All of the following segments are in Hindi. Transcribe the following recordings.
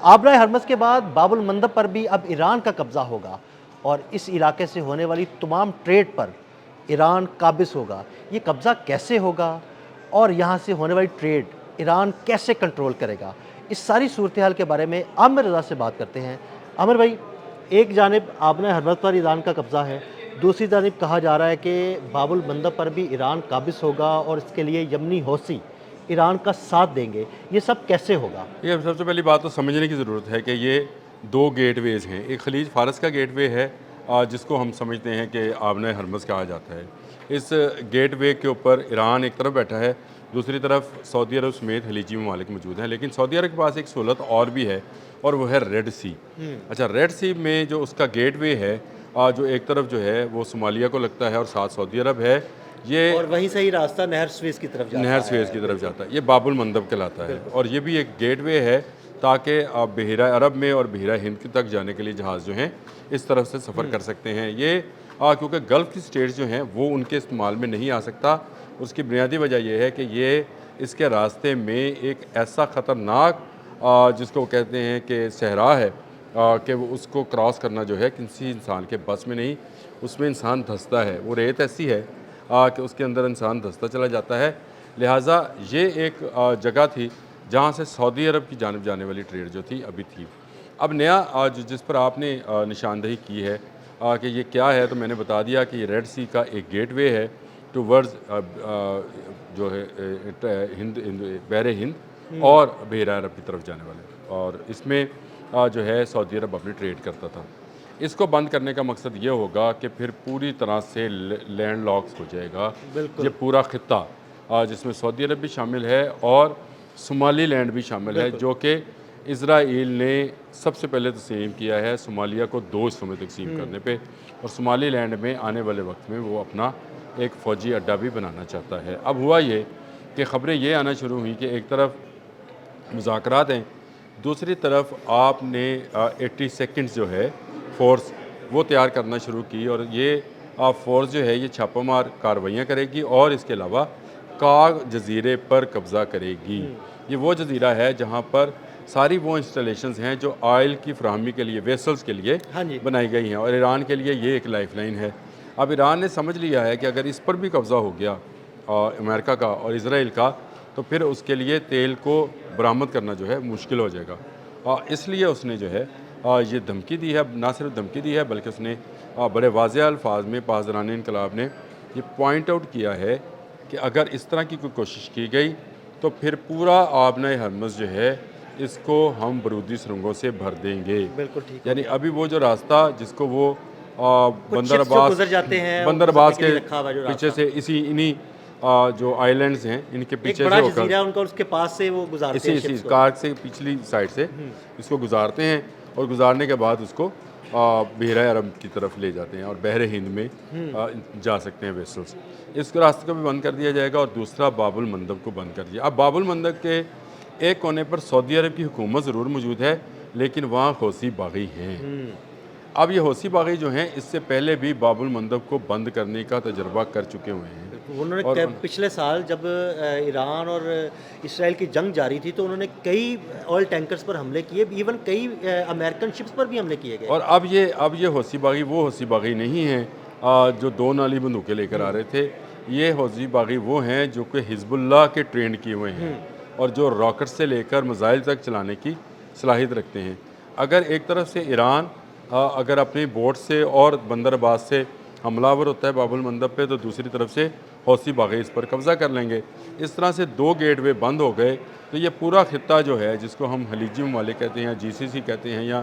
आबरा हरमज़ के बाद बाबुल मंदब पर भी अब ईरान का कब्ज़ा होगा और इस इलाके से होने वाली तमाम ट्रेड पर ईरान काबिज़ होगा। ये कब्ज़ा कैसे होगा और यहाँ से होने वाली ट्रेड ईरान कैसे कंट्रोल करेगा? इस सारी सूरत हाल के बारे में आमिर रज़ा से बात करते हैं। आमिर भाई, एक जानिब आबरा हरमज़ पर ईरान का कब्ज़ा है, दूसरी जानिब कहा जा रहा है कि बाबुल मंदब पर भी ईरान काबिज़ होगा और इसके लिए यमनी हौसी ईरान का साथ देंगे। ये सब कैसे होगा? ये सबसे पहली बात तो समझने की ज़रूरत है कि ये दो गेटवेज़ हैं। एक खलीज फ़ारस का गेटवे है, जिसको हम समझते हैं कि आबना हरमज़ कहा जाता है। इस गेटवे के ऊपर ईरान एक तरफ बैठा है, दूसरी तरफ सऊदी अरब समेत खलीजी ममालिक मौजूद हैं। लेकिन सऊदी अरब के पास एक सहूलत और भी है और वो है रेड सी। अच्छा, रेड सी में जो उसका गेटवे है, जो एक तरफ जो है वो सोमालिया को लगता है और साथ सऊदी अरब है। ये और वहीं से ही रास्ता नहर स्वेज़ की तरफ जाता नहर है। स्वेज़ की तरफ जाता है। ये बाबुल मंदब कहलाता है और ये भी एक गेटवे है ताकि आप बहिरा अरब में और बहिरा हिंद तक जाने के लिए जहाज़ जो हैं इस तरफ से सफ़र कर सकते हैं। ये क्योंकि गल्फ़ की स्टेट्स जो हैं वो उनके इस्तेमाल में नहीं आ सकता। उसकी बुनियादी वजह यह है कि ये इसके रास्ते में एक ऐसा ख़तरनाक जिसको कहते हैं कि सहरा है, कि वो उसको क्रॉस करना जो है किसी इंसान के बस में नहीं। उसमें इंसान धंसता है, वो रेत ऐसी है कि उसके अंदर इंसान धंसता चला जाता है। लिहाजा ये एक जगह थी जहाँ से सऊदी अरब की जानिब जाने वाली ट्रेड जो थी अभी थी। अब नया आज जिस पर आपने निशानदही की है कि ये क्या है, तो मैंने बता दिया कि ये रेड सी का एक गेटवे है टूवर्ड्स जो है बहरे हिंद और बहरा अरब की तरफ जाने वाले। और इसमें जो है सऊदी अरब अपनी ट्रेड करता था। इसको बंद करने का मकसद ये होगा कि फिर पूरी तरह से लैंड लॉक्स हो जाएगा ये पूरा ख़ित्ता, जिसमें सऊदी अरब भी शामिल है और सोमाली लैंड भी शामिल है, जो कि इज़राइल ने सबसे पहले तस्लीम किया है सोमालिया को दो हिस्सों में तकसीम करने पे। और सोमाली लैंड में आने वाले वक्त में वो अपना एक फ़ौजी अड्डा भी बनाना चाहता है। अब हुआ ये कि ख़बरें ये आना शुरू हुई कि एक तरफ मुज़ाकरात हैं, दूसरी तरफ आपने 80 सेकंड्स जो है फ़ोर्स वो तैयार करना शुरू की और ये फ़ोर्स जो है ये छापामार कार्रवाइयाँ करेगी और इसके अलावा काग जज़ीरे पर कब्ज़ा करेगी। ये वो जज़ीरा है जहाँ पर सारी वो इंस्टॉलेशंस हैं जो ऑयल की फ़राहमी के लिए, वेसल्स के लिए हाँ जी। बनाई गई हैं और ईरान के लिए ये एक लाइफलाइन है। अब ईरान ने समझ लिया है कि अगर इस पर भी कब्ज़ा हो गया अमेरिका का और इज़राइल का, तो फिर उसके लिए तेल को बरामद करना जो है मुश्किल हो जाएगा। इसलिए उसने जो है ये धमकी दी है। ना सिर्फ धमकी दी है बल्कि उसने बड़े वाज़ेह अल्फाज में पासदारान इनकलाब ने ये पॉइंट आउट किया है कि अगर इस तरह की कोई कोशिश की गई तो फिर पूरा आबना हरमज़ जो है इसको हम बरूदी सुरंगों से भर देंगे। बिल्कुल ठीक। यानी अभी वो जो रास्ता जिसको वो कुछ बंदर ships जो अब्बास गुजर जाते हैं, बंदर गुजरने अब्बास के लिए के रखा हुआ जो पीछे रास्ता। से इन्हीं जो आइलैंड्स हैं इनके एक पीछे बड़ा से होकर जजीरा है उनका, उसके पास से वो गुजारते इसी हैं इसी ships को। कार से पिछली साइड से इसको गुजारते हैं और गुजारने के बाद उसको बहरा अरब की तरफ ले जाते हैं और बहरे हिंद में जा सकते हैं वेसल्स। इस रास्ते को भी बंद कर दिया जाएगा और दूसरा बाबुल मंदब को बंद कर दिया। अब बाबुल मंदब के एक कोने पर सऊदी अरब की हुकूमत ज़रूर मौजूद है, लेकिन वहाँ हौसी बागी हैं। अब ये हौसी बागी जो हैं इससे पहले भी बाबुल मंदब को बंद करने का तजर्बा कर चुके हुए हैं। उन्होंने और पिछले साल जब ईरान और इसराइल की जंग जारी थी तो उन्होंने कई ऑयल टैंकर्स पर हमले किए, इवन कई अमेरिकन शिप्स पर भी हमले किए गए। और अब ये हौसी बागी वो हौसी बागी नहीं हैं जो दो नाली बंदूकें लेकर आ रहे थे। ये हौसी बागी वो हैं जो कि हिजबुल्लाह के ट्रेन किए हुए हैं और जो रॉकेट से लेकर मिसाइल तक चलाने की सलाहियत रखते हैं। अगर एक तरफ से ईरान अगर अपनी बोट से और बंदर अब्बास से हमलावर होता है बाबुल मंदब पे, तो दूसरी तरफ से हौसी बागी इस पर कब्ज़ा कर लेंगे। इस तरह से दो गेटवे बंद हो गए तो ये पूरा खित्ता जो है जिसको हम खलीजी ममालिक कहते हैं या GCC कहते हैं या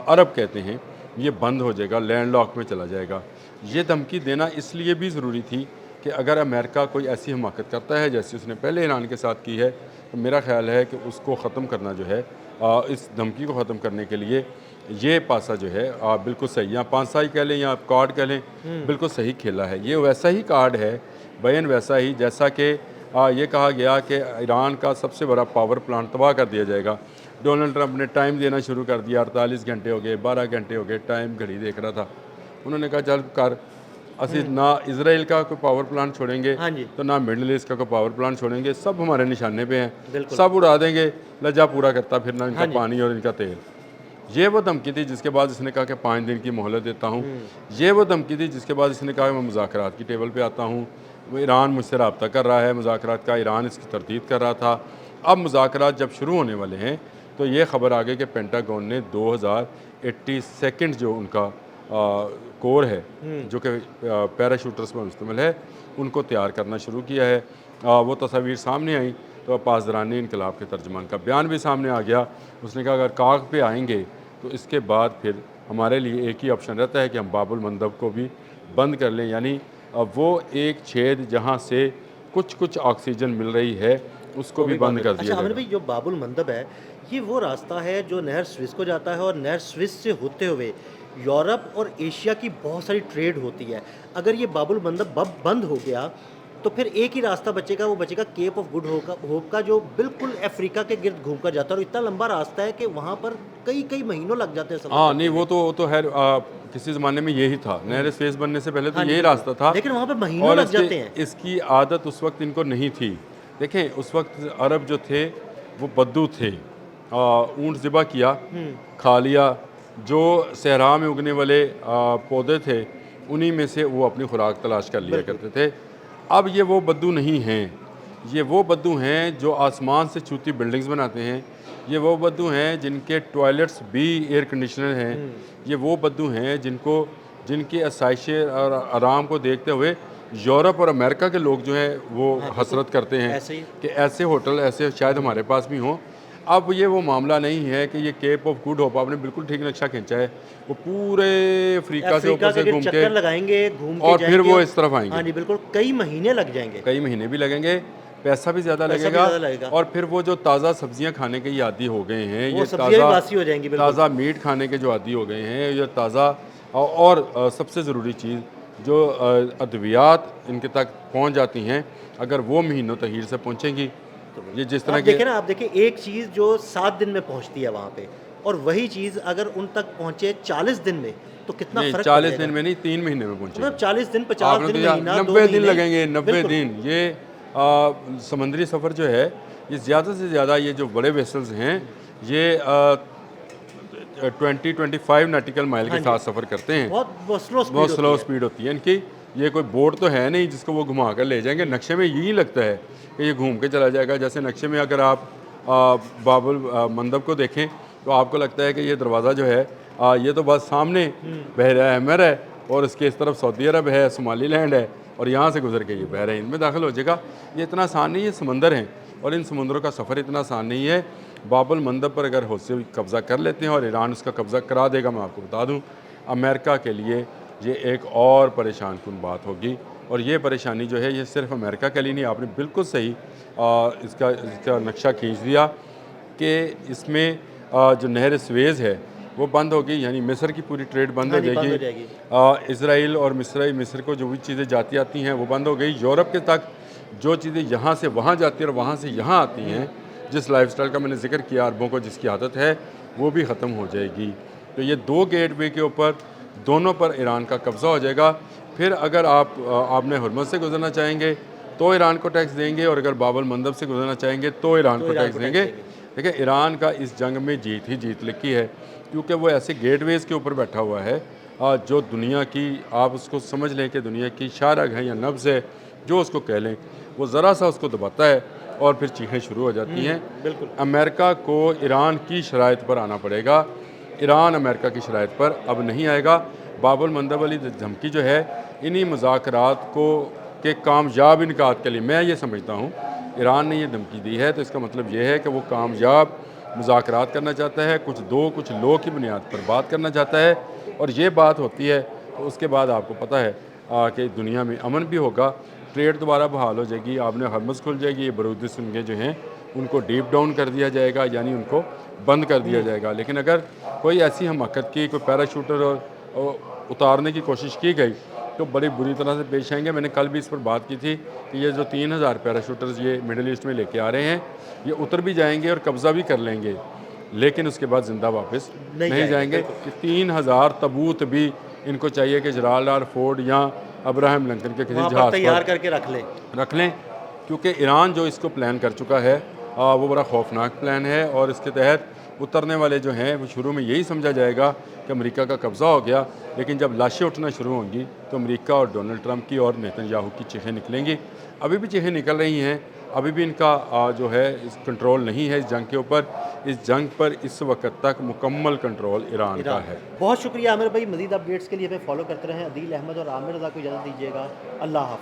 अरब कहते हैं, ये बंद हो जाएगा, लैंड लॉक में चला जाएगा। ये धमकी देना इसलिए भी ज़रूरी थी कि अगर अमेरिका कोई ऐसी हमाकत करता है जैसे उसने पहले ईरान के साथ की है, तो मेरा ख़्याल है कि उसको ख़त्म करना जो है इस धमकी को ख़त्म करने के लिए ये पासा जो है बिल्कुल सही, या पांसाई कह लें या कार्ड कह लें, बिल्कुल सही खेला है। ये वैसा ही कार्ड है, बयान वैसा ही जैसा कि ये कहा गया कि ईरान का सबसे बड़ा पावर प्लांट तबाह कर दिया जाएगा। डोनाल्ड ट्रंप ने टाइम देना शुरू कर दिया, 48 घंटे हो गए, 12 घंटे हो गए, टाइम घड़ी देख रहा था। उन्होंने कहा चल कर असि ना इसराइल का कोई पावर प्लांट छोड़ेंगे, हाँ जी। तो ना मिडल ईस्ट का कोई पावर प्लांट छोड़ेंगे, सब हमारे निशाने पे हैं, बिल्कुल। सब उड़ा देंगे, लज्जा पूरा करता फिरना इनका हाँ जी। पानी और इनका तेल। ये वो धमकी थी जिसके बाद इसने कहा कि 5 दिन की मोहलत देता हूँ। ये वो धमकी थी जिसके बाद इसने कहा मैं मुज़ाकरात की टेबल पे आता हूँ। वो ईरान मुझसे रब्ता कर रहा है, मुज़ाकरात का ईरान इसकी तरदीद कर रहा था। अब मुज़ाकरात जब शुरू होने वाले हैं तो ये ख़बर आ गई कि पेंटागन ने 2082 जो उनका कोर है जो कि पैराशूटर्स पर मुश्तमिल है, उनको तैयार करना शुरू किया है। वो तस्वीर सामने आई तो पासदारानी इनकलाब के तर्जमान का बयान भी सामने आ गया। उसने कहा अगर काग पे आएंगे तो इसके बाद फिर हमारे लिए एक ही ऑप्शन रहता है कि हम बाबुल मंदब को भी बंद कर लें, यानी वो एक छेद जहाँ से कुछ कुछ ऑक्सीजन मिल रही है उसको भी बंद कर दिया अच्छा आमिर जाएगा। भाई, जो बाबुल मंदब है ये वो रास्ता है जो नहर स्विस को जाता है और नहर स्विस से होते हुए यूरोप और एशिया की बहुत सारी ट्रेड होती है। अगर ये बाबुल मंदब बंद हो गया तो फिर एक ही रास्ता बचेगा, वो बचेगा केप ऑफ गुड होप का, जो बिल्कुल अफ्रीका के गिर्द घूम कर जाता है। और इतना लंबा रास्ता है कि वहाँ पर कई कई महीनों लग जाते हैं सफर हाँ करने नहीं, में। वो तो है किसी ज़माने में यही था, नहर स्पेस बनने से पहले तो हाँ जी, यही बिल्कुल। रास्ता था। लेकिन वहाँ पे महीनों और लग जाते हैं। इसकी आदत उस वक्त इनको नहीं थी। देखें उस वक्त अरब जो थे वो बद्दू थे, ऊँट ज़िबा किया, खा लिया, जो सहरा में उगने वाले पौधे थे उन्हीं में से वो अपनी खुराक तलाश कर लिया करते थे। अब ये वो बद्दू नहीं हैं, ये वो बद्दू हैं जो आसमान से छूती बिल्डिंग्स बनाते हैं। ये वो बद्दू हैं जिनके टॉयलेट्स भी एयर कंडीशनर हैं। ये वो बद्दू हैं जिनकी आसाइशें और आराम को देखते हुए यूरोप और अमेरिका के लोग जो हैं वो हसरत करते हैं ऐसे ही। कि ऐसे होटल ऐसे शायद हमारे पास भी हों। अब ये वो मामला नहीं है कि ये केप ऑफ गुड होप, आपने बिल्कुल ठीक नक्शा खींचा है, वो पूरे अफ्रीका से ऊपर से के घूम के चक्कर लगाएंगे, घूम के और फिर जाएंगे वो इस तरफ आएंगे। हाँ जी बिल्कुल, कई महीने लग जाएंगे। कई महीने भी लगेंगे, पैसा भी ज़्यादा पैसा भी लगेगा, ज़्यादा लगेगा। और फिर वो जो ताज़ा सब्जियां खाने के ये आदी हो गए हैं, वो ये सब्जियां भी ताज़ा बासी हो जाएंगी बिल्कुल। ताज़ा मीट खाने के जो आदी हो गए हैं, ये ताज़ा और सबसे ज़रूरी चीज़ जो अद्वियात इनके तक पहुंच जाती हैं, अगर वो महीनों तहीर से पहुंचेंगी, ये जिस तरह आप के देखें ना, आप देखिए एक चीज़ जो 7 दिन में पहुंचती है वहाँ पे, और वही चीज़ अगर उन तक पहुँचे 40 दिन में तो कितना नहीं, फर्क 40 दिन में नहीं, 3 महीने में पहुंचेगी। मतलब 40 दिन, 50 आपने दिन, तो महीना, 2 90 दिन महीने लगेंगे, 90 बिल्कुल। दिन। ये समुद्री सफ़र जो है ये ज़्यादा से ज़्यादा, ये जो बड़े वेसल्स हैं ये 20-25 नॉटिकल माइल के साथ सफ़र करते हैं। बहुत स्लो स्पीड बहुत स्लो होती है। स्पीड होती है इनकी। ये कोई बोट तो है नहीं जिसको वो घुमा कर ले जाएंगे। नक्शे में यही लगता है कि ये घूम के चला जाएगा। जैसे नक्शे में अगर आप बाबुल मंदब को देखें तो आपको लगता है कि ये दरवाज़ा जो है ये तो बस सामने बहरा अहमर है और इसके इस तरफ सऊदी अरब है, सोमालीलैंड है, और यहाँ से गुजर के ये बहरा हिंद में दाखिल हो जाएगा। ये इतना आसान नहीं, ये समंदर हैं और इन समुंदरों का सफ़र इतना आसान नहीं है। बाबुल मंदब पर अगर हौसे कब्ज़ा कर लेते हैं और ईरान उसका कब्ज़ा करा देगा, मैं आपको बता दूँ अमेरिका के लिए ये एक और परेशान कुन बात होगी। और ये परेशानी जो है ये सिर्फ अमेरिका के लिए नहीं, आपने बिल्कुल सही इसका नक्शा खींच दिया कि इसमें जो नहर स्वेज़ है वो बंद होगी, यानी मिस्र की पूरी ट्रेड बंद हो जाएगी। इसराइल और मिस्र को जो भी चीज़ें जाती आती हैं वो बंद हो गई। यूरोप के तक जो चीज़ें यहाँ से वहाँ जाती हैं और वहाँ से यहाँ आती हैं, जिस लाइफस्टाइल का मैंने जिक्र किया अरबों को जिसकी आदत है, वो भी ख़त्म हो जाएगी। तो ये 2 गेटवे के ऊपर दोनों पर ईरान का कब्ज़ा हो जाएगा। फिर अगर आपने हुर्मुज़ से गुजरना चाहेंगे तो ईरान को टैक्स देंगे, और अगर बाबुल मंदब से गुजरना चाहेंगे तो ईरान को टैक्स देंगे। देखिए ईरान का इस जंग में जीत ही जीत लिखी है, क्योंकि वो ऐसे गेटवेज़ के ऊपर बैठा हुआ है जो दुनिया की, आप उसको समझ लें कि दुनिया की शारग है या नब्ज़ है, जो उसको कह लें, वो ज़रा सा उसको दबाता है और फिर चीखें शुरू हो जाती हैं। बिल्कुल। अमेरिका को ईरान की शराइत पर आना पड़ेगा, ईरान अमेरिका की शराइत पर अब नहीं आएगा। बाबुल मंदब वाली धमकी जो है इन्हीं मुज़ाकरात को के कामयाब इनकाद के लिए, मैं ये समझता हूँ ईरान ने ये धमकी दी है तो इसका मतलब ये है कि वो कामयाब मुज़ाकरात करना चाहता है, कुछ लो की बुनियाद पर बात करना चाहता है, और ये बात होती है तो उसके बाद आपको पता है कि दुनिया में अमन भी होगा, ट्रेड दोबारा बहाल हो जाएगी, आपने हरमुज़ खुल जाएगी, ये बारूदी सुनगे जो हैं उनको डीप डाउन कर दिया जाएगा, यानी उनको बंद कर दिया जाएगा। लेकिन अगर कोई ऐसी हमाकत की, कोई पैराशूटर और उतारने की कोशिश की गई तो बड़ी बुरी तरह से पेश आएंगे। मैंने कल भी इस पर बात की थी कि ये जो 3000 पैराशूटर्स ये मिडिल ईस्ट में लेके आ रहे हैं, ये उतर भी जाएंगे और कब्ज़ा भी कर लेंगे, लेकिन उसके बाद ज़िंदा वापस नहीं जाएंगे। कि 3000 तबूत भी इनको चाहिए कि जलालाबाद फोर्ट या अब्राहम लिंकन के किसी वहाँ पर जहाज़ तैयार पर करके रख लें। रख लें, क्योंकि ईरान जो इसको प्लान कर चुका है वो बड़ा खौफनाक प्लान है और इसके तहत उतरने वाले जो हैं वो शुरू में यही समझा जाएगा कि अमेरिका का कब्ज़ा हो गया, लेकिन जब लाशें उठना शुरू होंगी तो अमेरिका और डोनाल्ड ट्रंप की और नेतन्याहू की चीखें निकलेंगी। अभी भी चीखें निकल रही हैं, अभी भी इनका जो है इस कंट्रोल नहीं है इस जंग के ऊपर। इस जंग पर इस वक्त तक मुकम्मल कंट्रोल ईरान का है। बहुत शुक्रिया आमिर भाई, मज़ीद अपडेट्स के लिए हमें फॉलो करते रहें। अदील अहमद और आमिर रज़ा को इजाज़त दीजिएगा। अल्लाह हाफ़िज़।